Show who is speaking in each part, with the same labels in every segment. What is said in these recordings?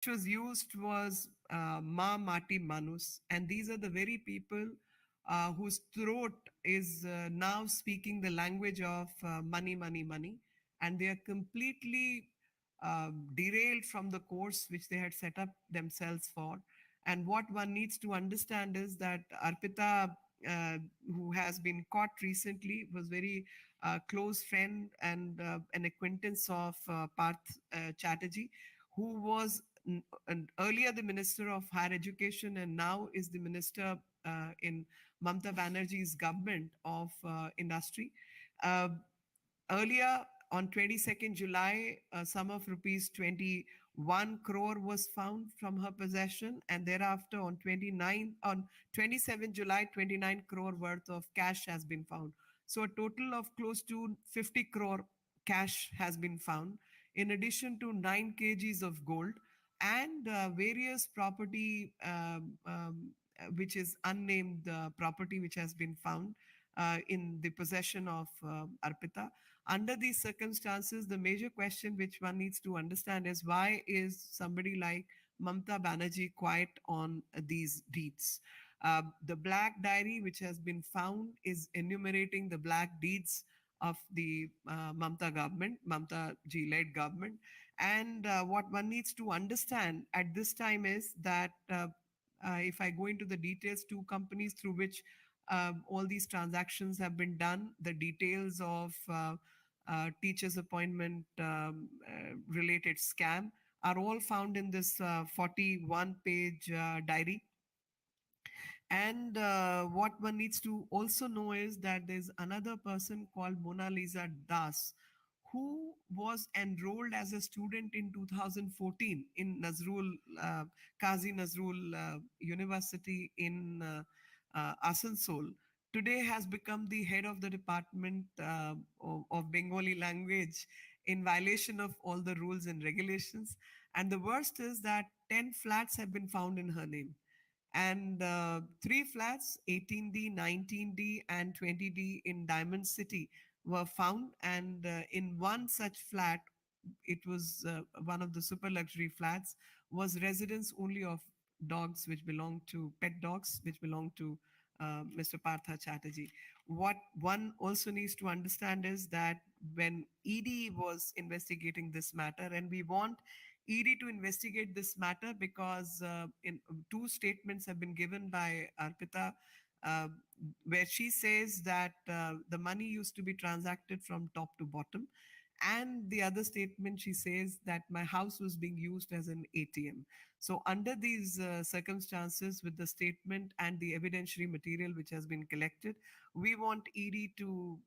Speaker 1: was used was Ma Mati Manus, and these are the very people whose throat is now speaking the language of money, money, money, and they are completely derailed from the course which they had set up themselves for. And what one needs to understand is that Arpita, who has been caught recently, was very close friend and an acquaintance of Parth Chatterjee, who was earlier the Minister of Higher Education and now is the Minister in Mamata Banerjee's government of industry. Uh, Earlier on 22nd July, a sum of rupees 21 crore was found from her possession, and thereafter on 27 July, 29 crore worth of cash has been found. So a total of close to 50 crore cash has been found, in addition to 9 kgs of gold and various property, which is unnamed property, which has been found in the possession of Arpita. Under these circumstances, the major question which one needs to understand is, why is somebody like Mamata Banerjee quiet on these deeds? The black diary which has been found is enumerating the black deeds of the Mamata government, Mamata ji led government. And what one needs to understand at this time is that if I go into the details, two companies through which all these transactions have been done, the details of teachers' appointment related scam are all found in this 41-page diary. And what one needs to also know is that there's another person called Mona Lisa Das, who was enrolled as a student in 2014 in Nazrul, Kazi Nazrul University in Asansol. Today has become the head of the department of Bengali language in violation of all the rules and regulations. And the worst is that 10 flats have been found in her name, and three flats, 18D, 19D, and 20D in Diamond City, were found. And in one such flat, it was one of the super luxury flats, was residence only of dogs which belong to pet dogs, which belong to Mr. Partha Chatterjee. What one also needs to understand is that when ED was investigating this matter, and we want ED to investigate this matter because two statements have been given by Arpita, uh, where she says that the money used to be transacted from top to bottom. And the other statement, she says that my house was being used as an ATM. So, under these circumstances, with the statement and the evidentiary material which has been collected, we want ED to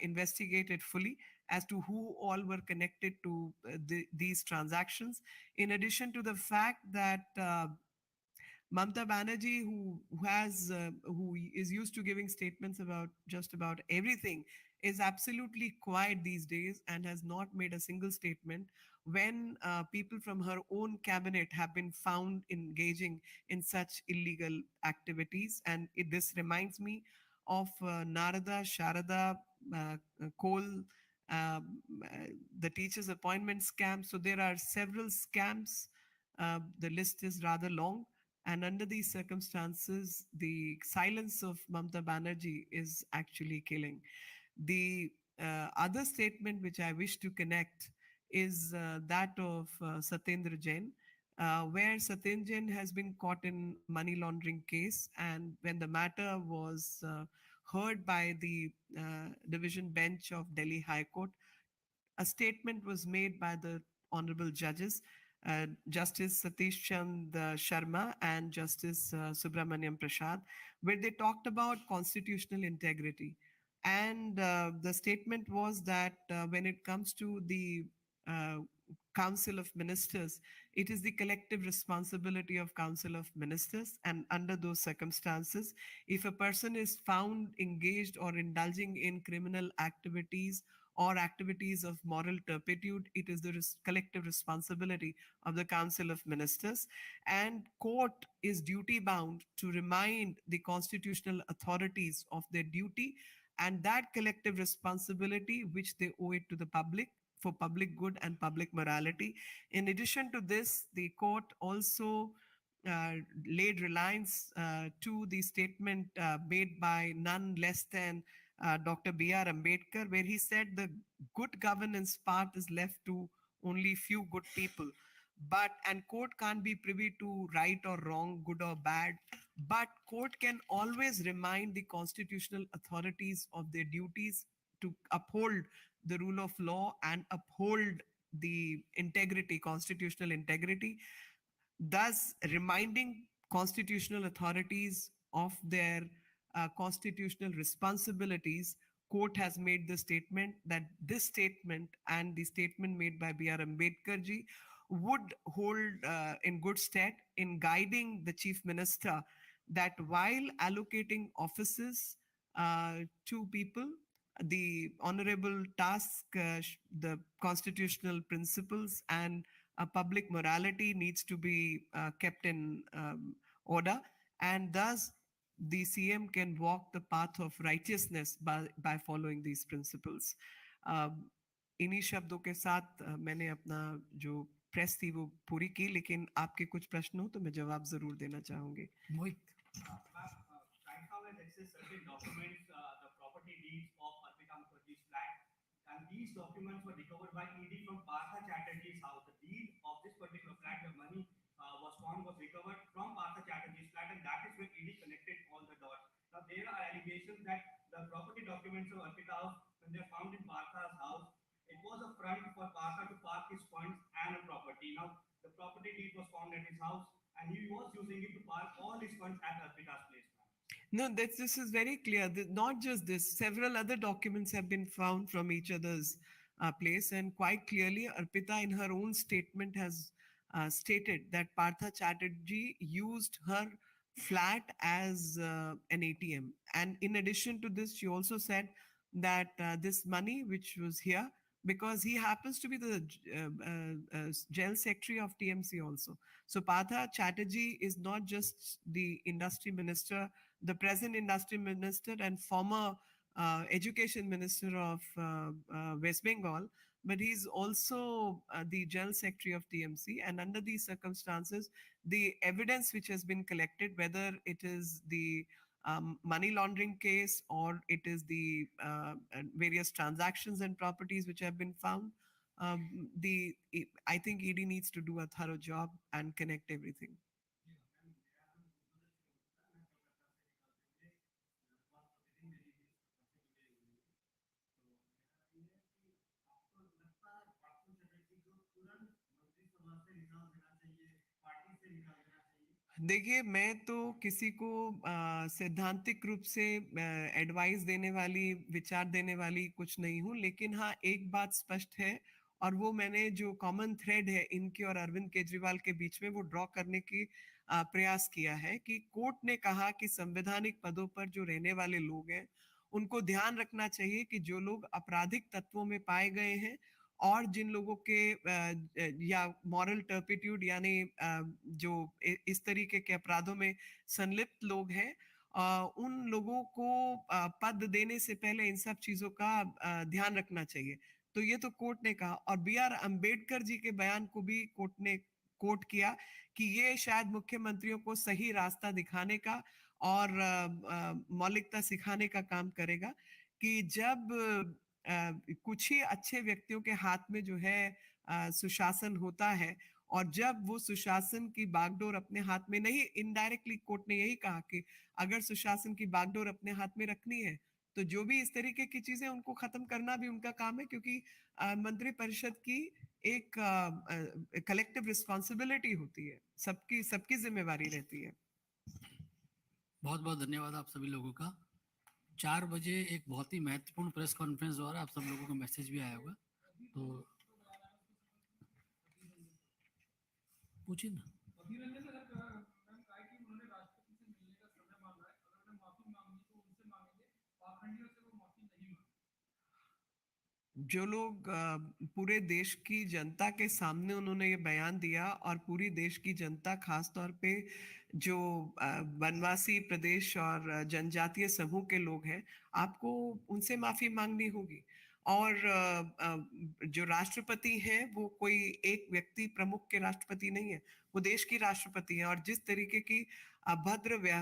Speaker 1: investigate it fully as to who all were connected to these transactions. In addition to the fact that Mamata Banerjee, who is used to giving statements about just about everything, is absolutely quiet these days and has not made a single statement when people from her own cabinet have been found engaging in such illegal activities. And this reminds me of Narada, Sharada, Kol, the teacher's appointment scam. So there are several scams. The list is rather long. And under these circumstances, the silence of Mamata Banerjee is actually killing. The other statement which I wish to connect is that of Satyendra Jain, where Satyendra Jain has been caught in money laundering case. And when the matter was heard by the division bench of Delhi High Court, a statement was made by the honorable judges, Justice Satish Chand Sharma and Justice Subramaniam Prasad, where they talked about constitutional integrity. And the statement was that when it comes to the uh, Council of Ministers, it is the collective responsibility of Council of Ministers. And under those circumstances, if a person is found engaged or indulging in criminal activities or activities of moral turpitude, it is the collective responsibility of the Council of Ministers. And court is duty bound to remind the constitutional authorities of their duty and that collective responsibility which they owe it to the public. for public good and public morality. In addition to this, the court also uh, laid reliance to the statement made by none less than Dr. B.R. Ambedkar, where he said the good governance part is left to only few good people. But and court can't be privy to right or wrong, good or bad. But court can always remind the constitutional authorities of their duties to uphold the rule of law and uphold the integrity, constitutional integrity, thus reminding constitutional authorities of their constitutional responsibilities. Court has made the statement that this statement and the statement made by B.R. Ambedkar ji would hold in good stead in guiding the chief minister that while allocating offices to people, the honorable task, the constitutional principles and public morality needs to be kept in order, and thus the CM can walk the path of righteousness by following these principles. इन्हीं शब्दों के साथ मैंने अपना जो press थी वो पूरी की, लेकिन आपके कुछ प्रश्न हो तो मैं जवाब जरूर देना चाहूंगी.
Speaker 2: मोहित,
Speaker 3: right now it exists certain documents, the property deeds of Arpita Mukherjee's flat, and these documents were recovered by ED from Partha Chatterjee's house. The deed of this particular flat, where money was found, was recovered from Partha Chatterjee's flat, and that is where ED connected all the dots. Now there are allegations that the property documents of Arpita house, when they are found in Partha's house, it was a front for Partha to park his funds and a property. Now the property deed was found at his house, and he was using it to park all his funds at Arpita's place.
Speaker 1: No, this is very clear. Not just this, several other documents have been found from each other's place, and quite clearly, Arpita, in her own statement, has stated that Partha Chatterjee used her flat as an ATM. And in addition to this, she also said that this money, which was here, because he happens to be the general secretary of TMC also. So Partha Chatterjee is not just the industry minister, the present industry minister and former education minister of West Bengal, but he's also the general secretary of TMC. And under these circumstances, the evidence which has been collected, whether it is the money laundering case or it is the various transactions and properties which have been found, the I think ED needs to do a thorough job and connect everything. देखिए, मैं तो किसी को सैद्धांतिक रूप से advice देने वाली, विचार देने वाली कुछ नहीं हूँ, लेकिन हाँ, एक बात स्पष्ट है, और वो मैंने जो कॉमन थ्रेड है इनके और अरविंद केजरीवाल के बीच में वो ड्रॉ करने की प्रयास किया है कि कोर्ट ने कहा कि संवैधानिक पदों पर जो रहने वाले लोग हैं उनको ध्यान रखना चाहिए कि जो लोग आपराधिक तत्वों में पाए गए हैं और जिन लोगों के या मॉरल टर्पिट्यूड यानी जो इस तरीके के अपराधों में संलिप्त लोग हैं, उन लोगों को पद देने से पहले इन सब चीजों का ध्यान रखना चाहिए. तो ये तो कोर्ट ने कहा, और बी आर अम्बेडकर जी के बयान को भी कोर्ट ने कोट किया कि ये शायद मुख्यमंत्रियों को सही रास्ता दिखाने का और मौलिकता सिखाने का काम करेगा कि जब कुछ ही अच्छे व्यक्तियों के हाथ में जो है सुशासन होता है, और जब वो सुशासन की बागडोर अपने हाथ में नहीं, इनडायरेक्टली कोर्ट ने यही कहा कि अगर सुशासन की बागडोर अपने हाथ में रखनी है तो जो भी इस तरीके की चीजें उनको खत्म करना भी उनका काम है, क्योंकि मंत्री परिषद की एक कलेक्टिव रिस्पॉन्सिबिलिटी होती है, सबकी सबकी जिम्मेवारी रहती है.
Speaker 2: बहुत बहुत धन्यवाद आप सभी लोगों का. 4 बजे एक बहुत ही महत्वपूर्ण प्रेस कॉन्फ्रेंस हो रहा है, आप सब लोगों को मैसेज भी आया होगा, तो पूछिए ना.
Speaker 1: जो लोग पूरे देश की जनता के सामने उन्होंने ये बयान दिया, और पूरी देश की जनता खास तौर पे जो वनवासी प्रदेश और जनजातीय समूह के लोग हैं, आपको उनसे माफी मांगनी होगी. और जो राष्ट्रपति हैं वो कोई एक व्यक्ति प्रमुख के राष्ट्रपति नहीं है, वो देश की राष्ट्रपति हैं, और जिस तरीके की अभद्र व्यवहार